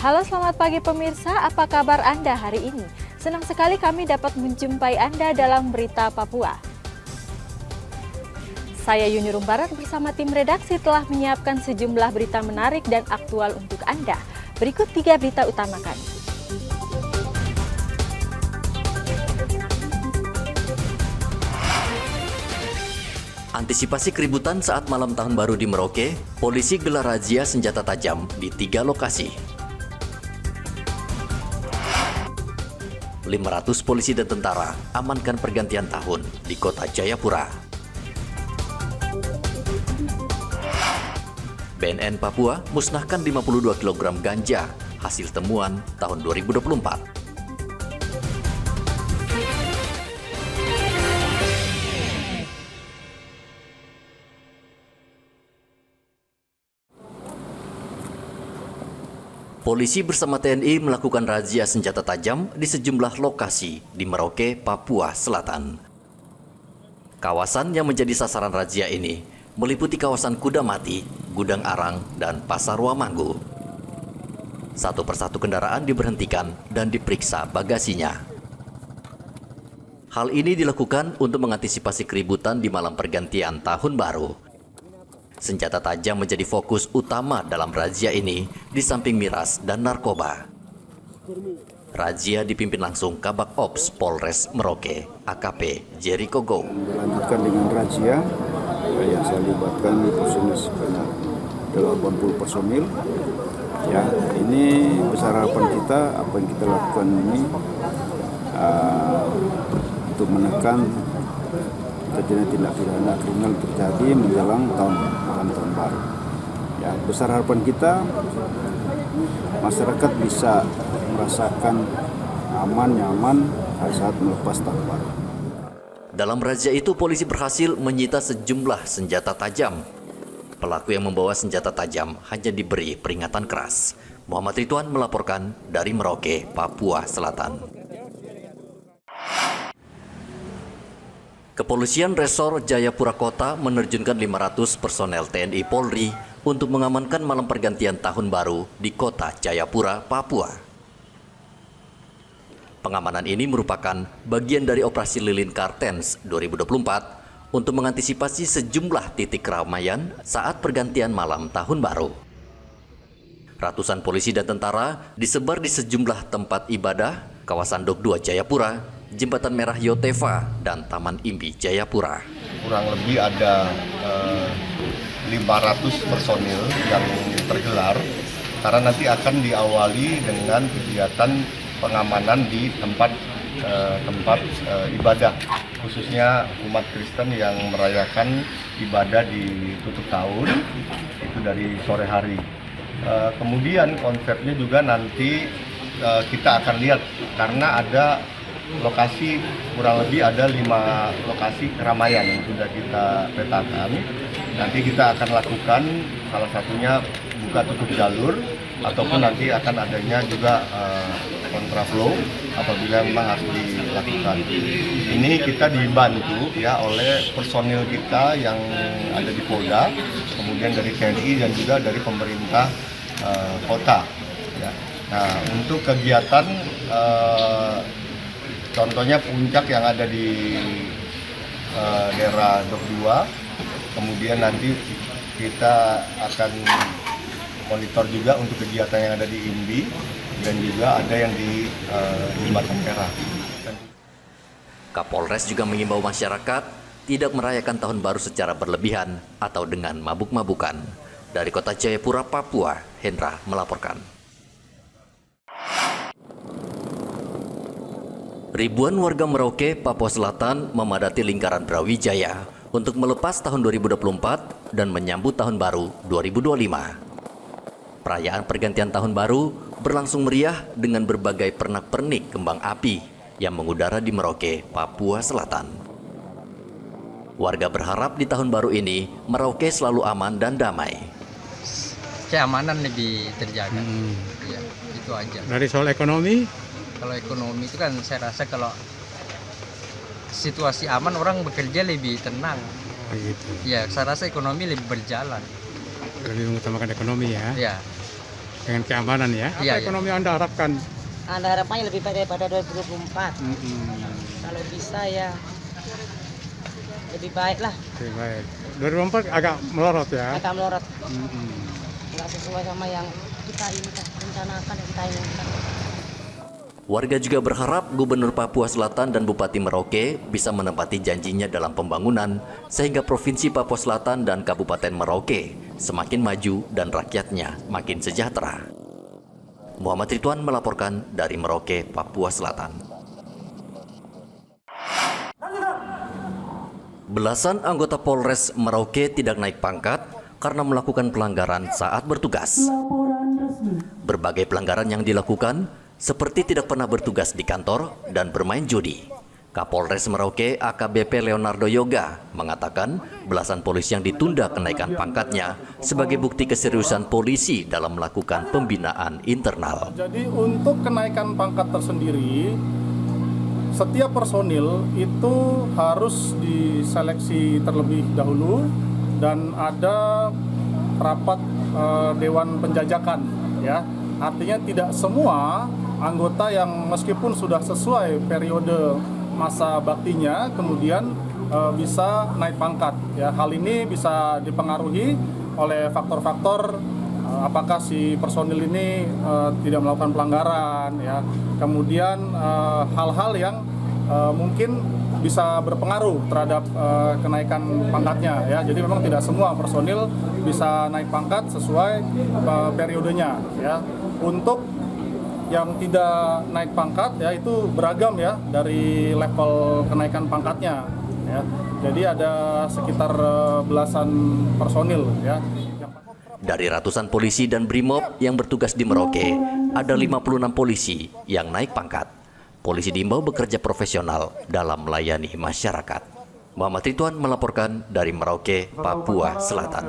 Halo, selamat pagi pemirsa, apa kabar Anda hari ini? Senang sekali kami dapat menjumpai Anda dalam Berita Papua. Saya Yuni Rumbarat bersama tim redaksi telah menyiapkan sejumlah berita menarik dan aktual untuk Anda. Berikut 3 berita utama kami. Antisipasi keributan saat malam tahun baru di Merauke, polisi gelar razia senjata tajam di 3 lokasi. 500 polisi dan tentara amankan pergantian tahun di kota Jayapura. BNN Papua musnahkan 52 kg ganja hasil temuan tahun 2024. Polisi bersama TNI melakukan razia senjata tajam di sejumlah lokasi di Merauke, Papua Selatan. Kawasan yang menjadi sasaran razia ini meliputi kawasan Kudamati, Gudang Arang, dan Pasar Wamanggu. Satu persatu kendaraan diberhentikan dan diperiksa bagasinya. Hal ini dilakukan untuk mengantisipasi keributan di malam pergantian tahun baru. Senjata tajam menjadi fokus utama dalam razia ini di samping miras dan narkoba. Razia dipimpin langsung Kabak Ops Polres Merauke, AKP Jericho Go. Dilanjutkan dengan razia yang saya libatkan personil sebanyak 80 personil. Ya, ini besar harapan kita, apa yang kita lakukan ini untuk menekan terjadinya tindak pidana kriminal terjadi menjelang tahun baru. Ya, besar harapan kita masyarakat bisa merasakan aman, nyaman saat melepas tahun baru. Dalam razia itu polisi berhasil menyita sejumlah senjata tajam. Pelaku yang membawa senjata tajam hanya diberi peringatan keras. Muhammad Ridwan melaporkan dari Merauke, Papua Selatan. Kepolisian Resor Jayapura Kota menerjunkan 500 personel TNI Polri untuk mengamankan malam pergantian tahun baru di kota Jayapura, Papua. Pengamanan ini merupakan bagian dari operasi Lilin Kartens 2024 untuk mengantisipasi sejumlah titik keramaian saat pergantian malam tahun baru. Ratusan polisi dan tentara disebar di sejumlah tempat ibadah, kawasan Dok 2 Jayapura, Jembatan Merah Yotefa, dan Taman Imbi Jayapura. Kurang lebih ada 500 personil yang tergelar karena nanti akan diawali dengan kegiatan pengamanan di tempat ibadah, khususnya umat Kristen yang merayakan ibadah di tutup tahun itu dari sore hari. Kemudian konsepnya juga nanti kita akan lihat karena ada lokasi, kurang lebih ada 5 lokasi keramaian yang sudah kita petakan. Nanti kita akan lakukan salah satunya buka tutup jalur ataupun nanti akan adanya juga kontraflow apabila memang harus dilakukan. Ini kita dibantu ya oleh personil kita yang ada di Polda, kemudian dari TNI dan juga dari pemerintah kota. Ya. Nah, untuk kegiatan contohnya puncak yang ada di daerah Dok 2, kemudian nanti kita akan monitor juga untuk kegiatan yang ada di Imbi dan juga ada yang di Jembatan Merah. Kapolres juga mengimbau masyarakat tidak merayakan tahun baru secara berlebihan atau dengan mabuk-mabukan. Dari kota Jayapura, Papua, Hendra melaporkan. Ribuan warga Merauke, Papua Selatan memadati lingkaran Brawijaya untuk melepas tahun 2024 dan menyambut tahun baru 2025. Perayaan pergantian tahun baru berlangsung meriah dengan berbagai pernak-pernik kembang api yang mengudara di Merauke, Papua Selatan. Warga berharap di tahun baru ini Merauke selalu aman dan damai. Keamanan lebih terjaga, ya, itu aja. Dari soal ekonomi? Kalau ekonomi itu kan saya rasa kalau situasi aman orang bekerja lebih tenang. Begitu. Ya, saya rasa ekonomi lebih berjalan. Lebih mengutamakan ekonomi ya. Ya. dengan keamanan ya. Apa Iya, iya. ekonomi Anda harapkan? Anda harapannya lebih baik daripada 2024. Kalau bisa ya lebih baik lah. Oke, baik. 2024 agak melorot ya. Agak melorot. Nggak sesuai sama yang kita ini rencanakan yang kita inginkan. Warga juga berharap Gubernur Papua Selatan dan Bupati Merauke bisa menepati janjinya dalam pembangunan sehingga Provinsi Papua Selatan dan Kabupaten Merauke semakin maju dan rakyatnya makin sejahtera. Muhammad Ridwan melaporkan dari Merauke, Papua Selatan. Belasan anggota Polres Merauke tidak naik pangkat karena melakukan pelanggaran saat bertugas. Berbagai pelanggaran yang dilakukan seperti tidak pernah bertugas di kantor dan bermain judi. Kapolres Merauke AKBP Leonardo Yoga mengatakan belasan polisi yang ditunda kenaikan pangkatnya sebagai bukti keseriusan polisi dalam melakukan pembinaan internal. Jadi untuk kenaikan pangkat tersendiri, setiap personil itu harus diseleksi terlebih dahulu dan ada rapat Dewan Penjajakan, ya. Artinya tidak semua anggota yang meskipun sudah sesuai periode masa baktinya kemudian bisa naik pangkat, ya. Hal ini bisa dipengaruhi oleh faktor-faktor apakah si personil ini tidak melakukan pelanggaran, ya. Kemudian hal-hal yang mungkin bisa berpengaruh terhadap kenaikan pangkatnya, ya. Jadi memang tidak semua personil bisa naik pangkat sesuai periodenya, ya. Untuk yang tidak naik pangkat, ya, itu beragam, ya, dari level kenaikan pangkatnya, ya. Jadi ada sekitar belasan personil, ya. Dari ratusan polisi dan BRIMOB yang bertugas di Merauke, ada 56 polisi yang naik pangkat. Polisi diimbau bekerja profesional dalam melayani masyarakat. Muhammad Ridwan melaporkan dari Merauke, Papua Selatan.